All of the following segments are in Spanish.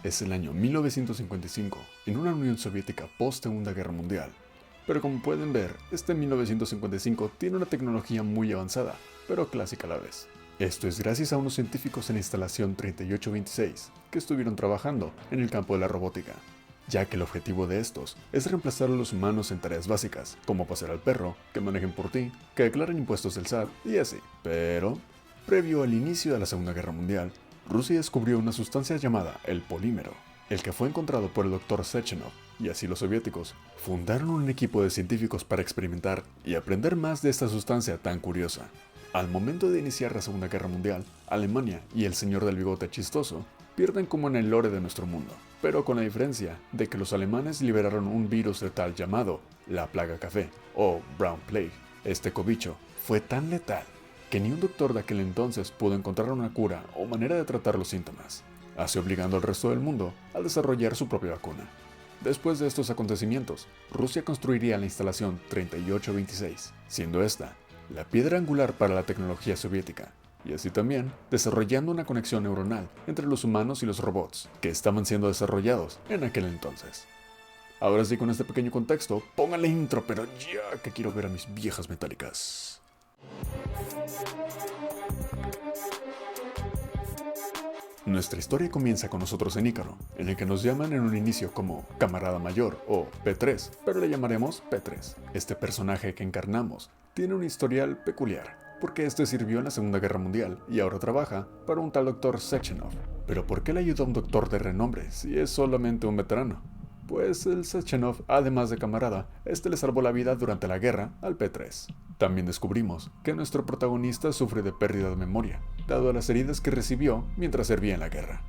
Es el año 1955, en una Unión Soviética post-Segunda Guerra Mundial. Pero como pueden ver, este 1955 tiene una tecnología muy avanzada, pero clásica a la vez. Esto es gracias a unos científicos en la instalación 3826, que estuvieron trabajando en el campo de la robótica, ya que el objetivo de estos es reemplazar a los humanos en tareas básicas, como pasear al perro, que manejen por ti, que declaren impuestos del SAT y así. Pero, previo al inicio de la Segunda Guerra Mundial, Rusia descubrió una sustancia llamada el polímero, el que fue encontrado por el Dr. Sechenov, y así los soviéticos fundaron un equipo de científicos para experimentar y aprender más de esta sustancia tan curiosa. Al momento de iniciar la Segunda Guerra Mundial, Alemania y el señor del bigote chistoso pierden como en el lore de nuestro mundo, pero con la diferencia de que los alemanes liberaron un virus letal llamado la plaga café o Brown Plague. Este cobicho fue tan letal que ni un doctor de aquel entonces pudo encontrar una cura o manera de tratar los síntomas, así obligando al resto del mundo a desarrollar su propia vacuna. Después de estos acontecimientos, Rusia construiría la instalación 3826, siendo esta la piedra angular para la tecnología soviética, y así también desarrollando una conexión neuronal entre los humanos y los robots que estaban siendo desarrollados en aquel entonces. Ahora sí, con este pequeño contexto, pónganle intro, pero ya que quiero ver a mis viejas metálicas. Nuestra historia comienza con nosotros en Ícaro, en el que nos llaman en un inicio como Camarada Mayor o P3, pero le llamaremos P3. Este personaje que encarnamos tiene un historial peculiar, porque este sirvió en la Segunda Guerra Mundial y ahora trabaja para un tal Dr. Sechenov. Pero ¿por qué le ayuda a un doctor de renombre si es solamente un veterano? Pues el Sechenov, además de camarada, este le salvó la vida durante la guerra al P3. También descubrimos que nuestro protagonista sufre de pérdida de memoria, dado a las heridas que recibió mientras servía en la guerra.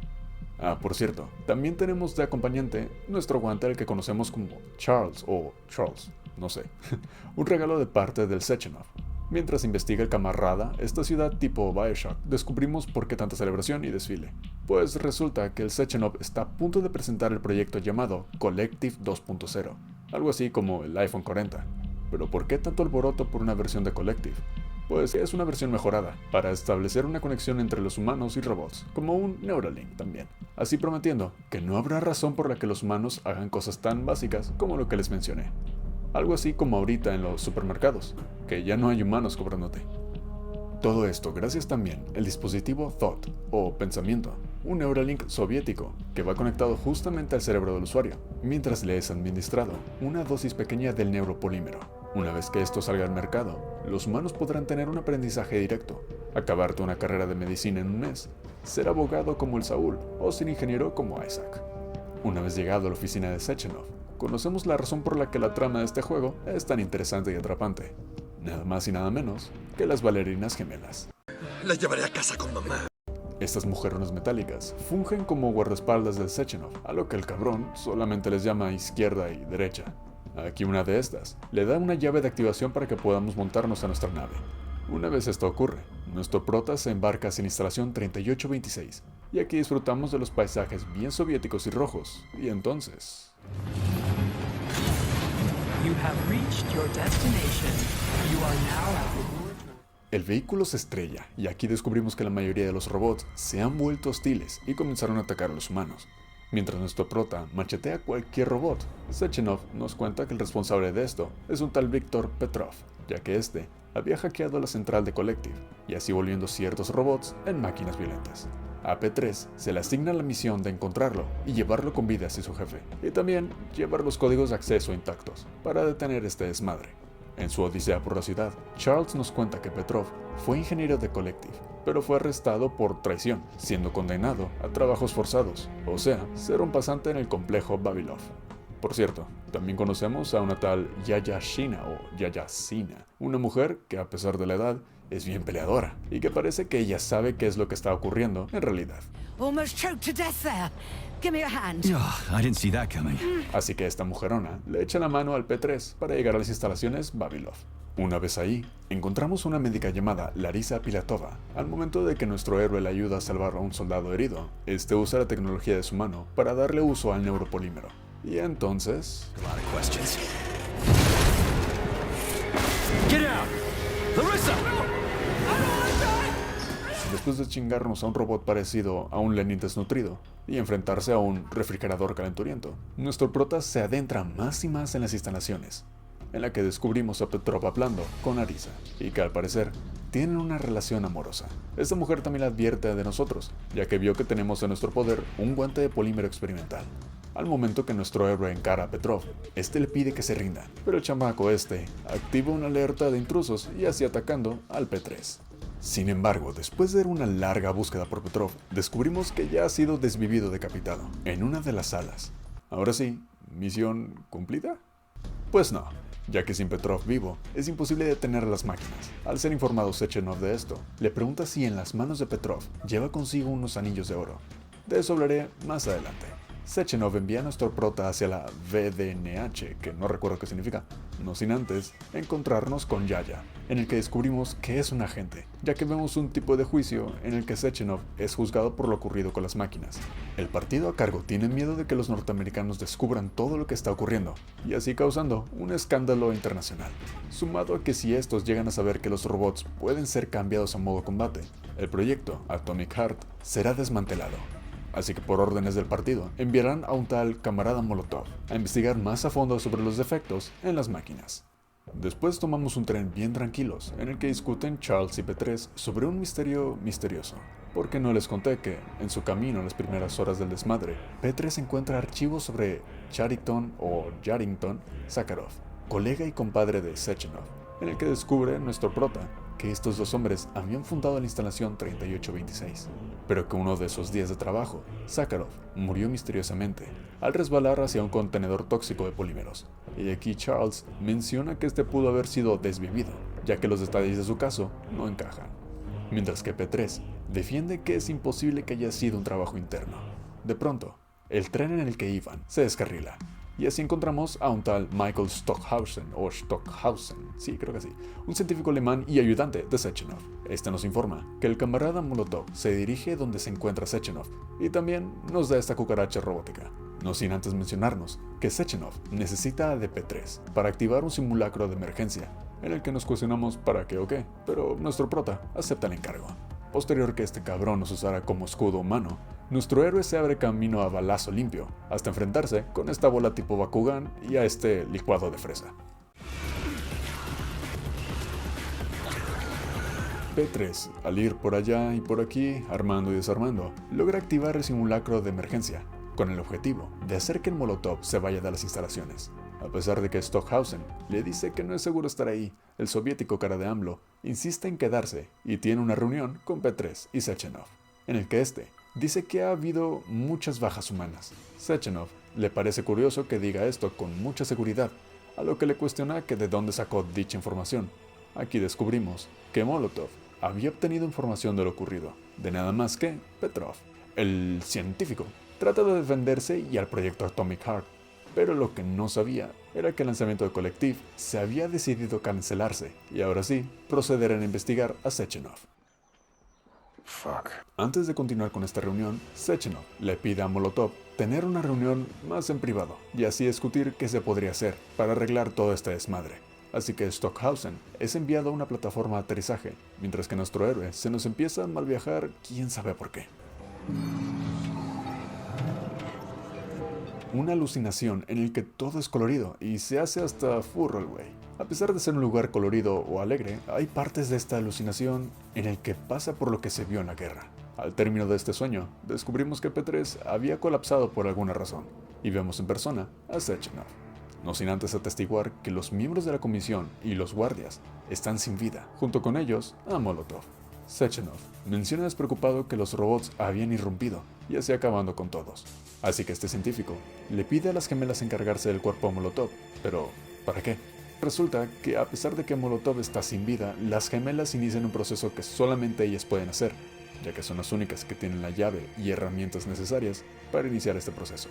Ah, por cierto, también tenemos de acompañante nuestro guante al que conocemos como Charles o Charles, no sé, un regalo de parte del Sechenov. Mientras investiga el camarada, esta ciudad tipo Bioshock, descubrimos por qué tanta celebración y desfile. Pues resulta que el Sechenov está a punto de presentar el proyecto llamado Collective 2.0, algo así como el iPhone 40. Pero ¿por qué tanto alboroto por una versión de Collective? Pues es una versión mejorada, para establecer una conexión entre los humanos y robots, como un Neuralink también, así prometiendo que no habrá razón por la que los humanos hagan cosas tan básicas como lo que les mencioné. Algo así como ahorita en los supermercados, que ya no hay humanos cobrándote. Todo esto gracias también al dispositivo Thought, o pensamiento, un Neuralink soviético que va conectado justamente al cerebro del usuario, mientras le es administrado una dosis pequeña del neuropolímero. Una vez que esto salga al mercado, los humanos podrán tener un aprendizaje directo, acabarte una carrera de medicina en un mes, ser abogado como el Saúl o ser ingeniero como Isaac. Una vez llegado a la oficina de Sechenov, conocemos la razón por la que la trama de este juego es tan interesante y atrapante. Nada más y nada menos que las bailarinas gemelas. La llevaré a casa con mamá. Estas mujeronas metálicas fungen como guardaespaldas del Sechenov, a lo que el cabrón solamente les llama izquierda y derecha. Aquí una de estas le da una llave de activación para que podamos montarnos a nuestra nave. Una vez esto ocurre, nuestro prota se embarca hacia la instalación 3826, y aquí disfrutamos de los paisajes bien soviéticos y rojos, y entonces... El vehículo se estrella, y aquí descubrimos que la mayoría de los robots se han vuelto hostiles y comenzaron a atacar a los humanos. Mientras nuestro prota machetea a cualquier robot, Sechenov nos cuenta que el responsable de esto es un tal Viktor Petrov, ya que este había hackeado la central de Collective, y así volviendo ciertos robots en máquinas violentas. A P3 se le asigna la misión de encontrarlo y llevarlo con vida hacia su jefe, y también llevar los códigos de acceso intactos para detener este desmadre. En su odisea por la ciudad, Charles nos cuenta que Petrov fue ingeniero de Collective, pero fue arrestado por traición, siendo condenado a trabajos forzados, o sea, ser un pasante en el complejo Vavilov. Por cierto, también conocemos a una tal Yaya Shina o Yaya Sina, una mujer que a pesar de la edad es bien peleadora y que parece que ella sabe qué es lo que está ocurriendo en realidad. Almost choked to death there. Give me your hand. I didn't see that coming. Así que esta mujerona le echa la mano al P3 para llegar a las instalaciones Vavilov. Una vez ahí, encontramos una médica llamada Larisa Pilatova. Al momento de que nuestro héroe le ayuda a salvar a un soldado herido, este usa la tecnología de su mano para darle uso al neuropolímero. Y entonces... A lot of questions. Get out! Larissa! después de chingarnos a un robot parecido a un Lenin desnutrido y enfrentarse a un refrigerador calenturiento, nuestro prota se adentra más y más en las instalaciones, en la que descubrimos a Petrov hablando con Arisa, y que al parecer tienen una relación amorosa. Esta mujer también advierte de nosotros, ya que vio que tenemos en nuestro poder un guante de polímero experimental. Al momento que nuestro héroe encara a Petrov, este le pide que se rinda, pero el chamaco activa una alerta de intrusos y así atacando al P3. Sin embargo, después de una larga búsqueda por Petrov, descubrimos que ya ha sido desvivido decapitado en una de las salas. Ahora sí, ¿misión cumplida? Pues no, ya que sin Petrov vivo, es imposible detener a las máquinas. Al ser informado Sechenov de esto, le pregunta si en las manos de Petrov lleva consigo unos anillos de oro. De eso hablaré más adelante. Sechenov envía a nuestro prota hacia la VDNH, que no recuerdo qué significa, no sin antes encontrarnos con Yaya, en el que descubrimos que es un agente, ya que vemos un tipo de juicio en el que Sechenov es juzgado por lo ocurrido con las máquinas. El partido a cargo tiene miedo de que los norteamericanos descubran todo lo que está ocurriendo, y así causando un escándalo internacional, sumado a que si estos llegan a saber que los robots pueden ser cambiados a modo combate, el proyecto Atomic Heart será desmantelado. Así que por órdenes del partido, enviarán a un tal camarada Molotov a investigar más a fondo sobre los defectos en las máquinas. Después tomamos un tren bien tranquilos, en el que discuten Charles y P3 sobre un misterio misterioso. Porque no les conté que, en su camino a las primeras horas del desmadre, P3 encuentra archivos sobre Charrington o Yarrington Sakharov, colega y compadre de Sechenov, en el que descubre nuestro prota que estos dos hombres habían fundado la instalación 3826, pero que uno de esos días de trabajo, Sakharov murió misteriosamente al resbalar hacia un contenedor tóxico de polímeros, y aquí Charles menciona que este pudo haber sido desvivido, ya que los detalles de su caso no encajan, mientras que P3 defiende que es imposible que haya sido un trabajo interno. De pronto, el tren en el que iban se descarrila, y así encontramos a un tal Michael Stockhausen, sí, creo que sí, un científico alemán y ayudante de Sechenov. Este nos informa que el camarada Molotov se dirige donde se encuentra Sechenov, y también nos da esta cucaracha robótica. No sin antes mencionarnos que Sechenov necesita a DP3 para activar un simulacro de emergencia, en el que nos cuestionamos para qué o qué, pero nuestro prota acepta el encargo. Posterior que este cabrón nos usara como escudo humano, nuestro héroe se abre camino a balazo limpio, hasta enfrentarse con esta bola tipo Bakugan y a este licuado de fresa. P3, al ir por allá y por aquí, armando y desarmando, logra activar el simulacro de emergencia, con el objetivo de hacer que el Molotov se vaya de las instalaciones. A pesar de que Stockhausen le dice que no es seguro estar ahí, el soviético cara de AMLO insiste en quedarse y tiene una reunión con P3 y Sechenov, en el que este dice que ha habido muchas bajas humanas. Sechenov le parece curioso que diga esto con mucha seguridad, a lo que le cuestiona que de dónde sacó dicha información. Aquí descubrimos que Molotov había obtenido información de lo ocurrido, de nada más que Petrov. El científico trata de defenderse y al proyecto Atomic Heart, pero lo que no sabía era que el lanzamiento de Collective se había decidido cancelarse y ahora sí procederán a investigar a Sechenov. Antes de continuar con esta reunión, Sechenov le pide a Molotov tener una reunión más en privado y así discutir qué se podría hacer para arreglar todo este desmadre. Así que Stockhausen es enviado a una plataforma de aterrizaje, mientras que nuestro héroe se nos empieza a mal viajar quién sabe por qué. Una alucinación en el que todo es colorido y se hace hasta furro el güey. A pesar de ser un lugar colorido o alegre, hay partes de esta alucinación en el que pasa por lo que se vio en la guerra. Al término de este sueño, descubrimos que P3 había colapsado por alguna razón, y vemos en persona a Sechenov. No sin antes atestiguar que los miembros de la comisión y los guardias están sin vida, junto con ellos a Molotov. Sechenov menciona despreocupado que los robots habían irrumpido y así acabando con todos. Así que este científico le pide a las gemelas encargarse del cuerpo a Molotov, pero ¿para qué? Resulta que a pesar de que Molotov está sin vida, las gemelas inician un proceso que solamente ellas pueden hacer, ya que son las únicas que tienen la llave y herramientas necesarias para iniciar este proceso.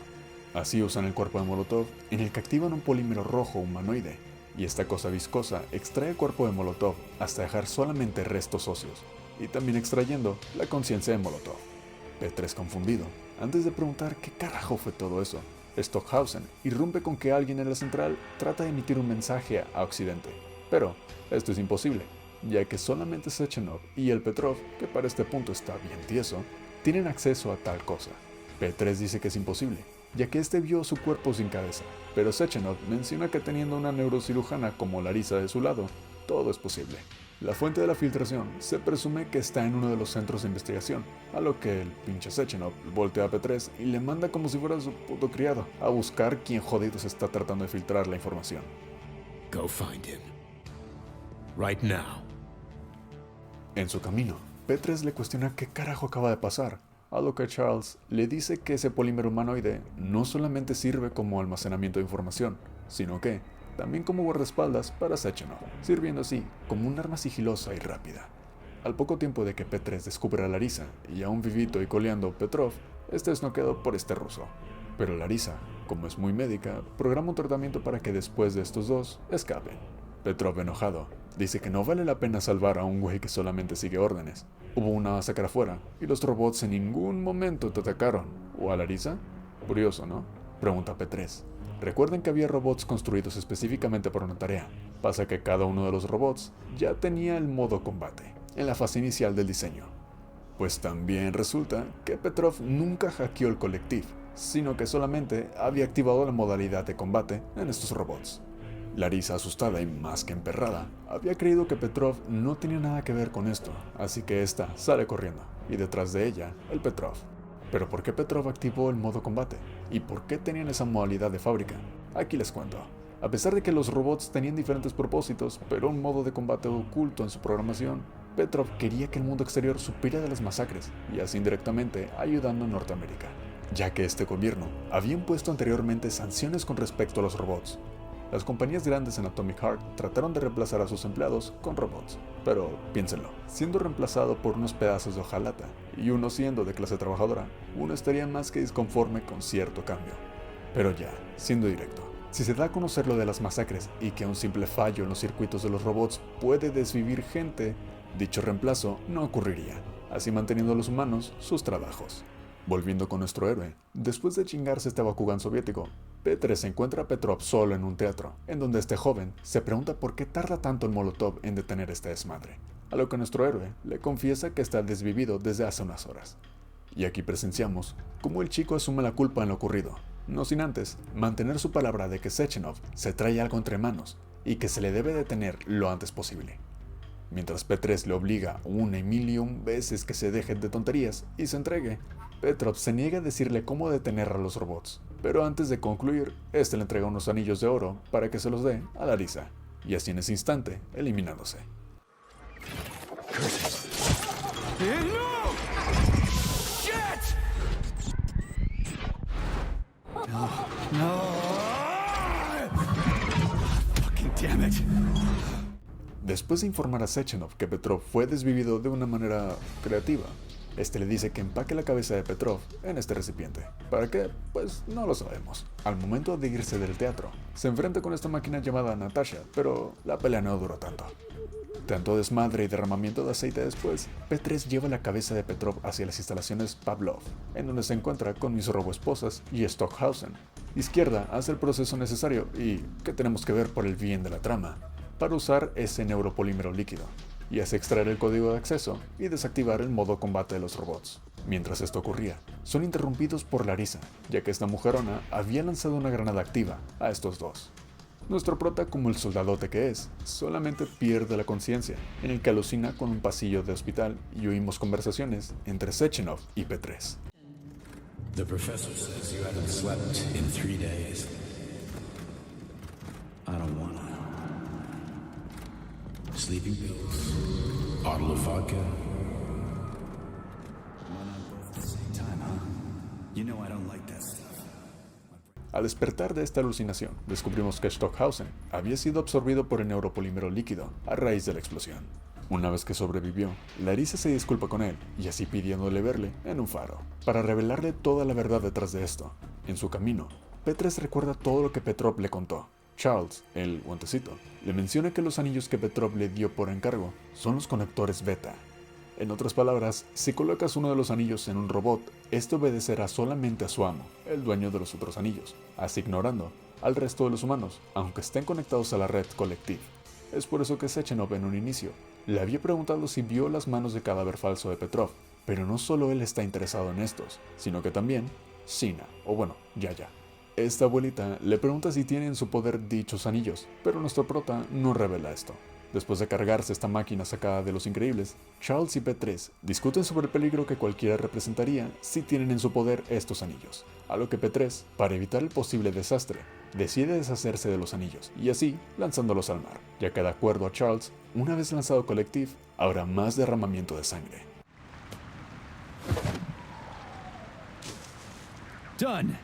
Así usan el cuerpo de Molotov, en el que activan un polímero rojo humanoide, y esta cosa viscosa extrae el cuerpo de Molotov hasta dejar solamente restos óseos, y también extrayendo la conciencia de Molotov. P3 confundido, antes de preguntar qué carajo fue todo eso, Stockhausen irrumpe con que alguien en la central trata de emitir un mensaje a Occidente, pero esto es imposible, ya que solamente Sechenov y el Petrov, que para este punto está bien tieso, tienen acceso a tal cosa. P3 dice que es imposible, ya que este vio su cuerpo sin cabeza, pero Sechenov menciona que teniendo una neurocirujana como Larisa de su lado, todo es posible. La fuente de la filtración se presume que está en uno de los centros de investigación, a lo que el pinche Sechenov voltea a P3 y le manda como si fuera su puto criado a buscar quién jodido se está tratando de filtrar la información. Go find him. Right now. En su camino, P3 le cuestiona qué carajo acaba de pasar, a lo que Charles le dice que ese polímero humanoide no solamente sirve como almacenamiento de información, sino que también como guardaespaldas para Sechenov, sirviendo así como un arma sigilosa y rápida. Al poco tiempo de que P3 descubre a Larisa y aún vivito y coleando Petrov, este es noqueado por este ruso. Pero Larisa, como es muy médica, programa un tratamiento para que después de estos dos escapen. Petrov, enojado, dice que no vale la pena salvar a un güey que solamente sigue órdenes. Hubo una masacre afuera y los robots en ningún momento te atacaron. ¿O a Larisa? Curioso, ¿no? Pregunta P3. Recuerden que había robots construidos específicamente para una tarea. Pasa que cada uno de los robots ya tenía el modo combate, en la fase inicial del diseño. Pues también resulta que Petrov nunca hackeó el colectivo, sino que solamente había activado la modalidad de combate en estos robots. Larisa, asustada y más que emperrada, había creído que Petrov no tenía nada que ver con esto, así que esta sale corriendo, y detrás de ella, el Petrov. Pero ¿por qué Petrov activó el modo combate? ¿Y por qué tenían esa modalidad de fábrica? Aquí les cuento. A pesar de que los robots tenían diferentes propósitos, pero un modo de combate oculto en su programación, Petrov quería que el mundo exterior supiera de las masacres, y así indirectamente ayudando a Norteamérica, ya que este gobierno había impuesto anteriormente sanciones con respecto a los robots. Las compañías grandes en Atomic Heart trataron de reemplazar a sus empleados con robots, pero piénsenlo, siendo reemplazado por unos pedazos de hojalata y uno siendo de clase trabajadora, uno estaría más que disconforme con cierto cambio. Pero ya, siendo directo, si se da a conocer lo de las masacres y que un simple fallo en los circuitos de los robots puede desvivir gente, dicho reemplazo no ocurriría, así manteniendo a los humanos sus trabajos. Volviendo con nuestro héroe, después de chingarse este Bakugan soviético, P3 encuentra a Petrov solo en un teatro, en donde este joven se pregunta por qué tarda tanto en Molotov en detener esta desmadre, a lo que nuestro héroe le confiesa que está desvivido desde hace unas horas. Y aquí presenciamos cómo el chico asume la culpa en lo ocurrido, no sin antes mantener su palabra de que Sechenov se trae algo entre manos y que se le debe detener lo antes posible. Mientras P3 le obliga una y mil y un veces que se deje de tonterías y se entregue, Petrov se niega a decirle cómo detener a los robots, pero antes de concluir, este le entrega unos anillos de oro para que se los dé a Larisa, y así en ese instante, eliminándose. Fucking damn it. Después de informar a Sechenov que Petrov fue desvivido de una manera creativa, este le dice que empaque la cabeza de Petrov en este recipiente. ¿Para qué? Pues no lo sabemos. Al momento de irse del teatro, se enfrenta con esta máquina llamada Natasha, pero la pelea no duró tanto. Tanto desmadre y derramamiento de aceite después, P3 lleva la cabeza de Petrov hacia las instalaciones Pavlov, en donde se encuentra con mis roboesposas y Stockhausen. Izquierda hace el proceso necesario y que tenemos que ver por el bien de la trama, para usar ese neuropolímero líquido, y hace extraer el código de acceso y desactivar el modo combate de los robots. Mientras esto ocurría, son interrumpidos por Larisa, ya que esta mujerona había lanzado una granada activa a estos dos. Nuestro prota, como el soldadote que es, solamente pierde la conciencia, en el que alucina con un pasillo de hospital y oímos conversaciones entre Sechenov y P3. The professor says you haven't slept in 3 days. I don't wanna. Sleeping pills, bottle of vodka. Why not both at the same time, huh? You know I don't like that stuff. Al despertar de esta alucinación, descubrimos que Stockhausen había sido absorbido por el neuropolímero líquido a raíz de la explosión. Una vez que sobrevivió, Larisa se disculpa con él, y así pidiéndole verle en un faro, para revelarle toda la verdad detrás de esto. En su camino, P3 recuerda todo lo que Petrov le contó. Charles, el guantecito, le menciona que los anillos que Petrov le dio por encargo son los conectores beta. En otras palabras, si colocas uno de los anillos en un robot, este obedecerá solamente a su amo, el dueño de los otros anillos, así ignorando al resto de los humanos, aunque estén conectados a la red colectiva. Es por eso que Sechenov en un inicio Le había preguntado si vio las manos de cadáver falso de Petrov, pero no solo él está interesado en estos, sino que también Sina, o bueno, Yaya. Esta abuelita le pregunta si tiene en su poder dichos anillos, pero nuestro prota no revela esto. Después de cargarse esta máquina sacada de Los Increíbles, Charles y P3 discuten sobre el peligro que cualquiera representaría si tienen en su poder estos anillos, a lo que P3, para evitar el posible desastre, decide deshacerse de los anillos, y así lanzándolos al mar, ya que de acuerdo a Charles, una vez lanzado Collective, habrá más derramamiento de sangre. Done.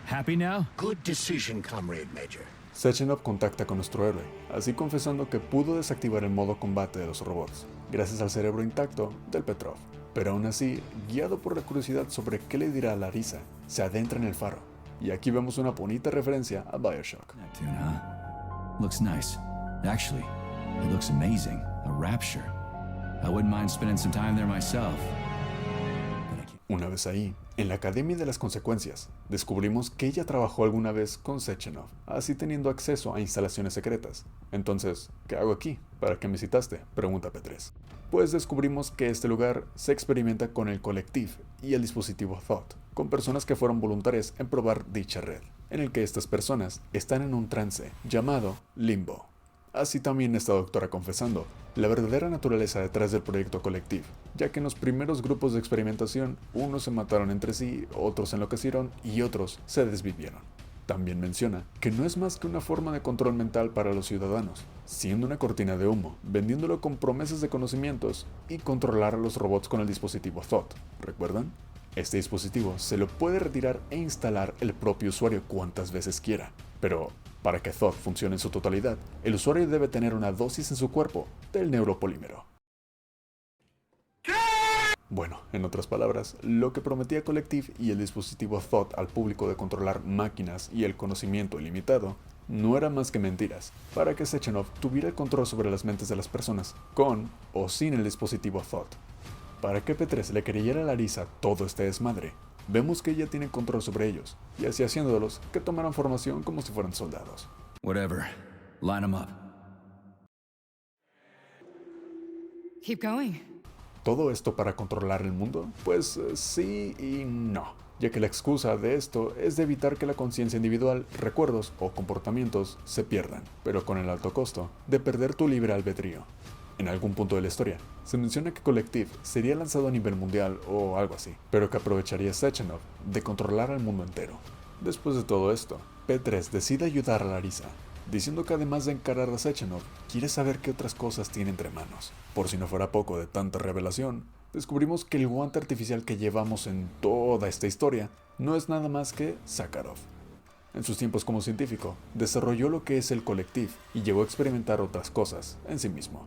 Happy now? Good decision, Comrade Major. Sechenov contacta con nuestro héroe, así confesando que pudo desactivar el modo combate de los robots, gracias al cerebro intacto del Petrov. Pero aún así, guiado por la curiosidad sobre qué le dirá a Larissa, se adentra en el faro. Y aquí vemos una bonita referencia a BioShock. Neptune, huh? Looks nice. Actually, it looks amazing. A rapture. I wouldn't mind spending some time there myself. Una vez ahí, en la Academia de las Consecuencias, descubrimos que ella trabajó alguna vez con Sechenov, así teniendo acceso a instalaciones secretas. Entonces, ¿qué hago aquí? ¿Para qué me citaste?, pregunta P3. Pues descubrimos que este lugar se experimenta con el Collective y el dispositivo Thought, con personas que fueron voluntarias en probar dicha red, en el que estas personas están en un trance llamado Limbo. Así también esta doctora confesando la verdadera naturaleza detrás del proyecto Collective, ya que en los primeros grupos de experimentación unos se mataron entre sí, otros enloquecieron y otros se desvivieron. También menciona que no es más que una forma de control mental para los ciudadanos, siendo una cortina de humo, vendiéndolo con promesas de conocimientos y controlar a los robots con el dispositivo Thought. ¿Recuerdan? Este dispositivo se lo puede retirar e instalar el propio usuario cuantas veces quiera, pero para que Thought funcione en su totalidad, el usuario debe tener una dosis en su cuerpo del neuropolímero. Bueno, en otras palabras, lo que prometía Collective y el dispositivo Thought al público de controlar máquinas y el conocimiento ilimitado, no era más que mentiras, para que Sechenov tuviera el control sobre las mentes de las personas, con o sin el dispositivo Thought. Para que P3 le creyera a Larissa todo este desmadre, vemos que ella tiene control sobre ellos, y así haciéndolos que tomaran formación como si fueran soldados. Whatever. Line them up. Keep going. ¿Todo esto para controlar el mundo? Pues sí y no, ya que la excusa de esto es de evitar que la conciencia individual, recuerdos o comportamientos se pierdan, pero con el alto costo de perder tu libre albedrío. En algún punto de la historia, se menciona que Collective sería lanzado a nivel mundial o algo así, pero que aprovecharía Sechenov de controlar al mundo entero. Después de todo esto, P3 decide ayudar a Larissa, diciendo que además de encarar a Sechenov, quiere saber qué otras cosas tiene entre manos. Por si no fuera poco de tanta revelación, descubrimos que el guante artificial que llevamos en toda esta historia no es nada más que Sakharov. En sus tiempos como científico, desarrolló lo que es el Collective y llegó a experimentar otras cosas en sí mismo.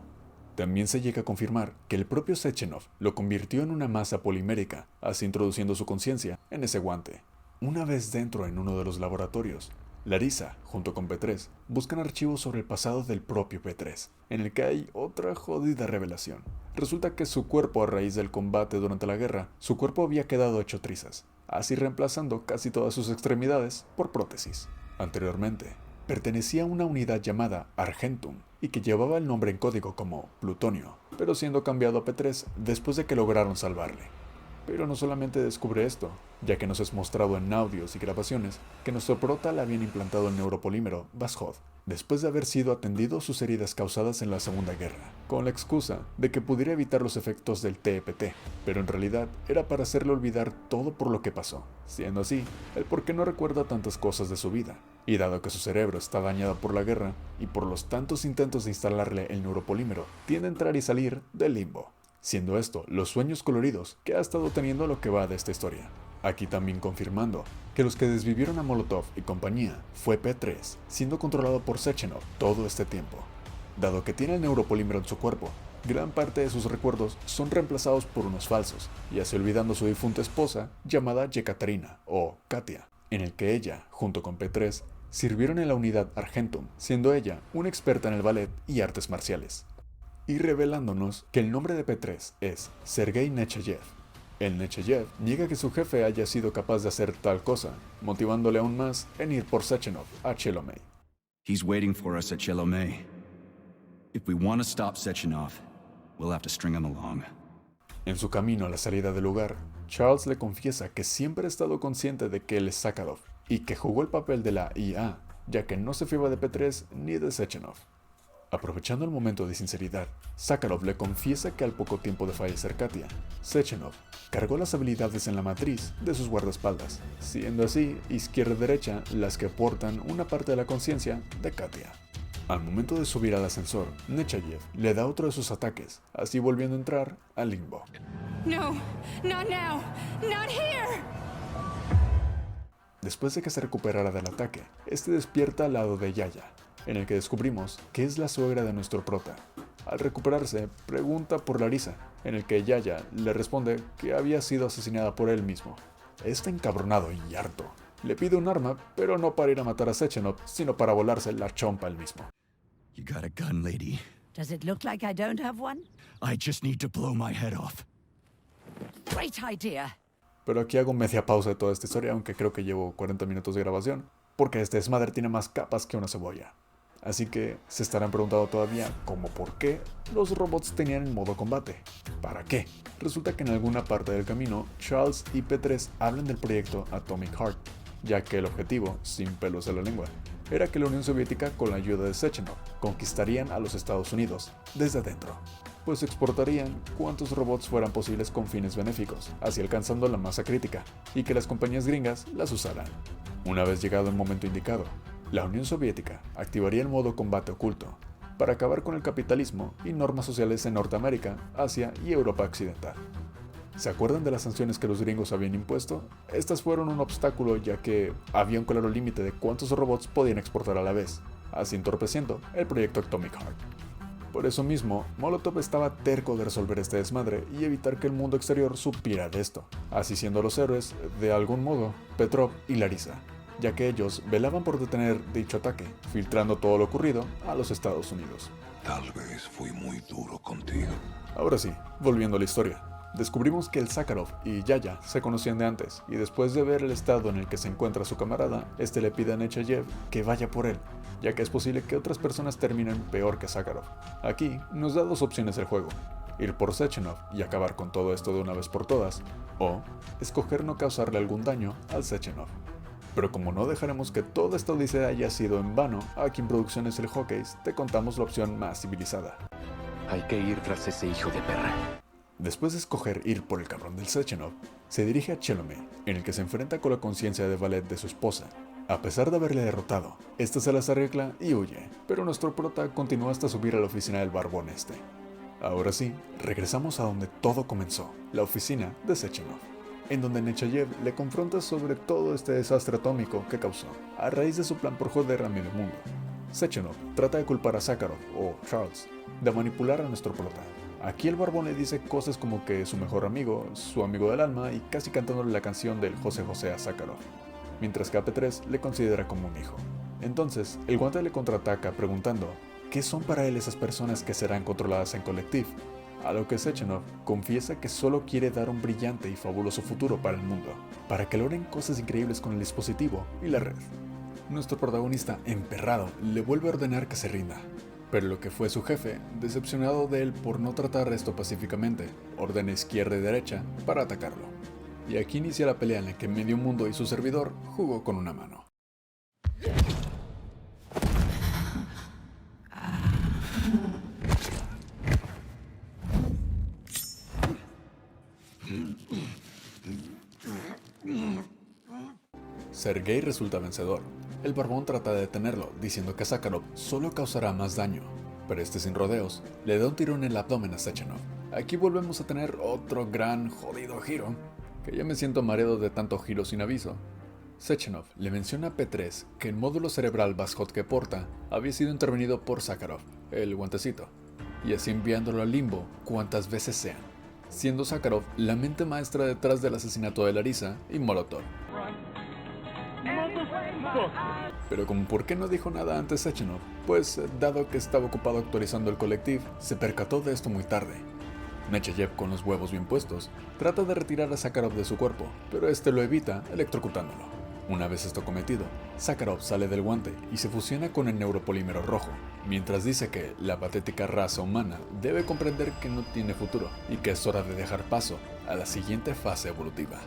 También se llega a confirmar que el propio Sechenov lo convirtió en una masa polimérica, así introduciendo su conciencia en ese guante. Una vez dentro en uno de los laboratorios, Larissa, junto con P3, buscan archivos sobre el pasado del propio P3, en el que hay otra jodida revelación. Resulta que su cuerpo, a raíz del combate durante la guerra, su cuerpo había quedado hecho trizas, así reemplazando casi todas sus extremidades por prótesis. Anteriormente, pertenecía a una unidad llamada Argentum, y que llevaba el nombre en código como Plutonio, pero siendo cambiado a P3 después de que lograron salvarle. Pero no solamente descubre esto, ya que nos es mostrado en audios y grabaciones que nuestro prota le habían implantado el neuropolímero Vashov, después de haber sido atendido sus heridas causadas en la Segunda Guerra, con la excusa de que pudiera evitar los efectos del TEPT, pero en realidad era para hacerle olvidar todo por lo que pasó, siendo así el por qué no recuerda tantas cosas de su vida. Y dado que su cerebro está dañado por la guerra y por los tantos intentos de instalarle el neuropolímero, tiende a entrar y salir del limbo, siendo esto los sueños coloridos que ha estado teniendo lo que va de esta historia. Aquí también confirmando que los que desvivieron a Molotov y compañía fue P3, siendo controlado por Sechenov todo este tiempo. Dado que tiene el neuropolímero en su cuerpo, gran parte de sus recuerdos son reemplazados por unos falsos, y así olvidando a su difunta esposa llamada Yekaterina o Katia, en el que ella, junto con P3, sirvieron en la unidad Argentum, siendo ella una experta en el ballet y artes marciales. Y revelándonos que el nombre de P3 es Sergei Nechayev. El Nechayev niega que su jefe haya sido capaz de hacer tal cosa, motivándole aún más en ir por Sechenov a Chelomey. He's waiting for us at Chelomey. If we want to stop Sechenov, we'll have to string him along. En su camino a la salida del lugar, Charles le confiesa que siempre ha estado consciente de que él es Sakharov y que jugó el papel de la IA, ya que no se fiaba de P3 ni de Sechenov. Aprovechando el momento de sinceridad, Sakharov le confiesa que al poco tiempo de fallecer Katia, Sechenov cargó las habilidades en la matriz de sus guardaespaldas, siendo así izquierda y derecha las que portan una parte de la conciencia de Katia. Al momento de subir al ascensor, Nechayev le da otro de sus ataques, así volviendo a entrar al limbo. No, not now, not here! Después de que se recuperara del ataque, este despierta al lado de Yaya, en el que descubrimos que es la suegra de nuestro prota. Al recuperarse, pregunta por Larisa, en el que Yaya le responde que había sido asesinada por él mismo. Está encabronado y harto. Le pide un arma, pero no para ir a matar a Sechenov, sino para volarse la chompa él mismo. You got a gun, lady. Does it look like I don't have one? I just need to blow my head off. Great idea. Pero aquí hago media pausa de toda esta historia, aunque creo que llevo 40 minutos de grabación, porque este desmadre tiene más capas que una cebolla. Así que se estarán preguntando todavía cómo por qué los robots tenían el modo combate. ¿Para qué? Resulta que en alguna parte del camino, Charles y P3 hablan del proyecto Atomic Heart, ya que el objetivo, sin pelos en la lengua, era que la Unión Soviética, con la ayuda de Sechenov, conquistarían a los Estados Unidos desde adentro, pues exportarían cuantos robots fueran posibles con fines benéficos, así alcanzando la masa crítica, y que las compañías gringas las usaran. Una vez llegado el momento indicado, la Unión Soviética activaría el modo combate oculto, para acabar con el capitalismo y normas sociales en Norteamérica, Asia y Europa Occidental. ¿Se acuerdan de las sanciones que los gringos habían impuesto? Estas fueron un obstáculo, ya que había un claro límite de cuántos robots podían exportar a la vez, así entorpeciendo el proyecto Atomic Heart. Por eso mismo, Molotov estaba terco de resolver este desmadre y evitar que el mundo exterior supiera de esto, así siendo los héroes, de algún modo, Petrov y Larisa, ya que ellos velaban por detener dicho ataque, filtrando todo lo ocurrido a los Estados Unidos. Tal vez fui muy duro contigo. Ahora sí, volviendo a la historia. Descubrimos que el Sakharov y Yaya se conocían de antes, y después de ver el estado en el que se encuentra su camarada, este le pide a Nechayev que vaya por él, ya que es posible que otras personas terminen peor que Sakharov. Aquí nos da dos opciones el juego: ir por Sechenov y acabar con todo esto de una vez por todas, o escoger no causarle algún daño al Sechenov. Pero como no dejaremos que toda esta odisea haya sido en vano, aquí en Producciones El Hawkeye te contamos la opción más civilizada. Hay que ir tras ese hijo de perra. Después de escoger ir por el cabrón del Sechenov, se dirige a Chelomey, en el que se enfrenta con la conciencia de Valet de su esposa. A pesar de haberle derrotado, esta se las arregla y huye, pero nuestro prota continúa hasta subir a la oficina del barbón este. Ahora sí, regresamos a donde todo comenzó, la oficina de Sechenov, en donde Nechayev le confronta sobre todo este desastre atómico que causó, a raíz de su plan por joder a medio mundo. Sechenov trata de culpar a Sakharov, o Charles, de manipular a nuestro prota. Aquí el barbón le dice cosas como que es su mejor amigo, su amigo del alma, y casi cantándole la canción del José José a Sakharov, mientras que a P3 le considera como un hijo. Entonces, el guante le contraataca preguntando qué son para él esas personas que serán controladas en Collective, a lo que Sechenov confiesa que solo quiere dar un brillante y fabuloso futuro para el mundo, para que logren cosas increíbles con el dispositivo y la red. Nuestro protagonista, emperrado, le vuelve a ordenar que se rinda, pero lo que fue su jefe, decepcionado de él por no tratar esto pacíficamente, ordena izquierda y derecha para atacarlo. Y aquí inicia la pelea en la que medio mundo y su servidor jugó con una mano. Sergei resulta vencedor. El barbón trata de detenerlo, diciendo que Sakharov solo causará más daño, pero este sin rodeos le da un tirón en el abdomen a Sechenov. Aquí volvemos a tener otro gran jodido giro, que ya me siento mareado de tanto giro sin aviso. Sechenov le menciona a P3 que el módulo cerebral Vashot que porta había sido intervenido por Sakharov, el guantecito, y así enviándolo al limbo cuantas veces sean, siendo Sakharov la mente maestra detrás del asesinato de Larisa y Molotov. Pero como por qué no dijo nada antes Sechenov, pues dado que estaba ocupado actualizando el Collective, se percató de esto muy tarde. Nechayev, con los huevos bien puestos, trata de retirar a Sakharov de su cuerpo, pero este lo evita electrocutándolo. Una vez esto cometido, Sakharov sale del guante y se fusiona con el neuropolímero rojo, mientras dice que la patética raza humana debe comprender que no tiene futuro y que es hora de dejar paso a la siguiente fase evolutiva.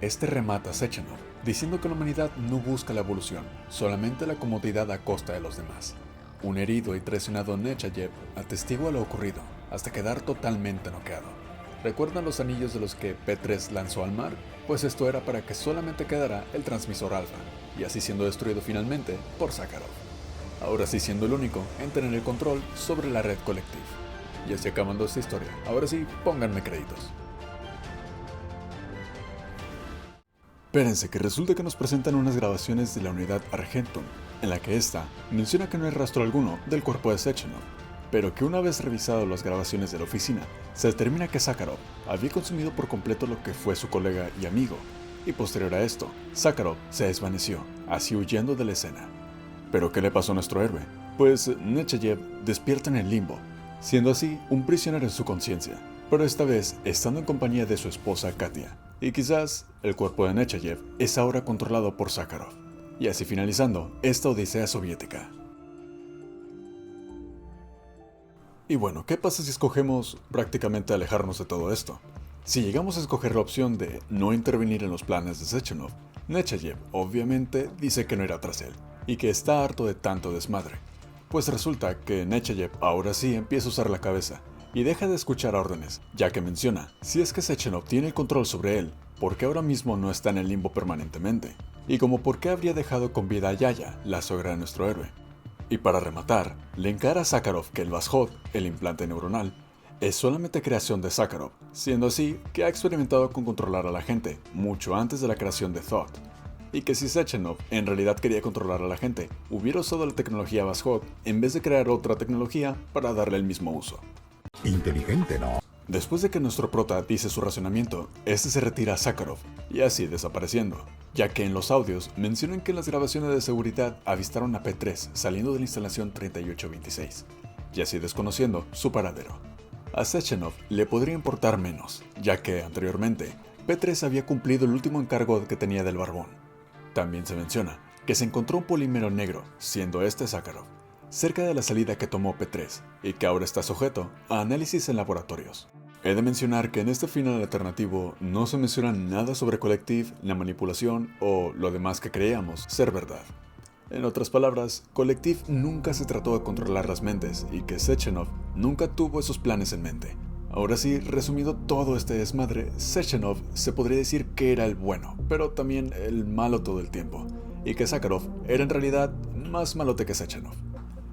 Este remata a Sechenov, diciendo que la humanidad no busca la evolución, solamente la comodidad a costa de los demás. Un herido y traicionado Nechayev atestigua lo ocurrido, hasta quedar totalmente noqueado. ¿Recuerdan los anillos de los que P3 lanzó al mar? Pues esto era para que solamente quedara el transmisor alfa, y así siendo destruido finalmente por Sakharov. Ahora sí siendo el único en tener el control sobre la red Collective. Y así acabando esta historia. Ahora sí, pónganme créditos. Espérense, que resulta que nos presentan unas grabaciones de la unidad Argentum, en la que esta menciona que no hay rastro alguno del cuerpo de Sechenov, pero que una vez revisado las grabaciones de la oficina, se determina que Sakharov había consumido por completo lo que fue su colega y amigo, y posterior a esto, Sakharov se desvaneció, así huyendo de la escena. ¿Pero qué le pasó a nuestro héroe? Pues Nechayev despierta en el limbo, siendo así un prisionero en su conciencia, pero esta vez estando en compañía de su esposa Katia, y quizás el cuerpo de Nechayev es ahora controlado por Sakharov, y así finalizando esta odisea soviética. Y bueno, ¿qué pasa si escogemos prácticamente alejarnos de todo esto? Si llegamos a escoger la opción de no intervenir en los planes de Sechenov, Nechayev obviamente dice que no irá tras él, y que está harto de tanto desmadre. Pues resulta que Nechayev ahora sí empieza a usar la cabeza, y deja de escuchar órdenes, ya que menciona, si es que Sechenov tiene el control sobre él, ¿por qué ahora mismo no está en el limbo permanentemente? Y como por qué habría dejado con vida a Yaya, la suegra de nuestro héroe. Y para rematar, le encara a Sakharov que el Vashod, el implante neuronal, es solamente creación de Sakharov, siendo así que ha experimentado con controlar a la gente mucho antes de la creación de Thought, y que si Sechenov en realidad quería controlar a la gente, hubiera usado la tecnología Vashod en vez de crear otra tecnología para darle el mismo uso. Inteligente, ¿no? Después de que nuestro prota dice su razonamiento, este se retira a Sakharov, y así desapareciendo, ya que en los audios mencionan que en las grabaciones de seguridad avistaron a P3 saliendo de la instalación 3826, y así desconociendo su paradero. A Sechenov le podría importar menos, ya que anteriormente P3 había cumplido el último encargo que tenía del barbón. También se menciona que se encontró un polímero negro, siendo este Sakharov, cerca de la salida que tomó P3 y que ahora está sujeto a análisis en laboratorios. He de mencionar que en este final alternativo no se menciona nada sobre Collective, la manipulación o lo demás que creíamos ser verdad. En otras palabras, Collective nunca se trató de controlar las mentes y que Sechenov nunca tuvo esos planes en mente. Ahora sí, resumiendo todo este desmadre, Sechenov se podría decir que era el bueno, pero también el malo todo el tiempo, y que Sakharov era en realidad más malote que Sechenov.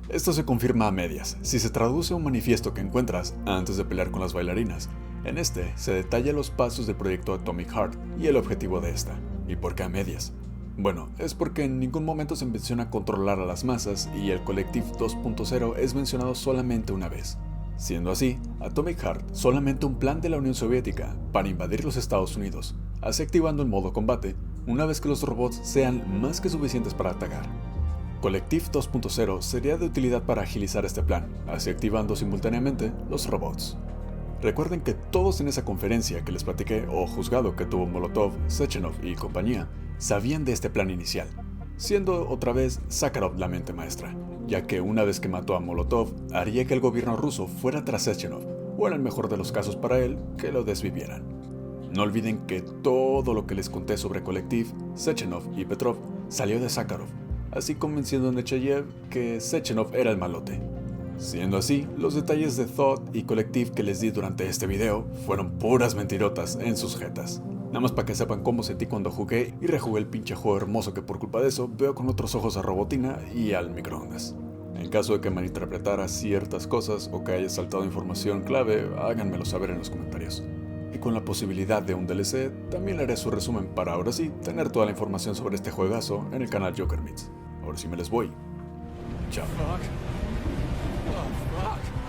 Esto se confirma a medias, si se traduce a un manifiesto que encuentras antes de pelear con las bailarinas. En este se detalla los pasos del proyecto Atomic Heart y el objetivo de esta. ¿Y por qué a medias? Bueno, es porque en ningún momento se menciona controlar a las masas y el Collective 2.0 es mencionado solamente una vez. Siendo así, Atomic Heart solamente un plan de la Unión Soviética para invadir los Estados Unidos, así activando el modo combate una vez que los robots sean más que suficientes para atacar. Collective 2.0 sería de utilidad para agilizar este plan, así activando simultáneamente los robots. Recuerden que todos en esa conferencia que les platiqué o juzgado que tuvo Molotov, Sechenov y compañía, sabían de este plan inicial, siendo otra vez Sakharov la mente maestra, ya que una vez que mató a Molotov, haría que el gobierno ruso fuera tras Sechenov, o en el mejor de los casos para él, que lo desvivieran. No olviden que todo lo que les conté sobre Collective, Sechenov y Petrov salió de Sakharov, así convenciendo a Nechayev que Sechenov era el malote. Siendo así, los detalles de Thought y Collective que les di durante este video fueron puras mentirotas en sus jetas. Nada más para que sepan cómo sentí cuando jugué y rejugué el pinche juego hermoso que por culpa de eso veo con otros ojos a Robotina y al microondas. En caso de que malinterpretara ciertas cosas o que haya saltado información clave, háganmelo saber en los comentarios. Y con la posibilidad de un DLC, también le haré su resumen para ahora sí tener toda la información sobre este juegazo en el canal Joker Meets. Ahora sí me les voy. Chao. Fuck. Oh, fuck.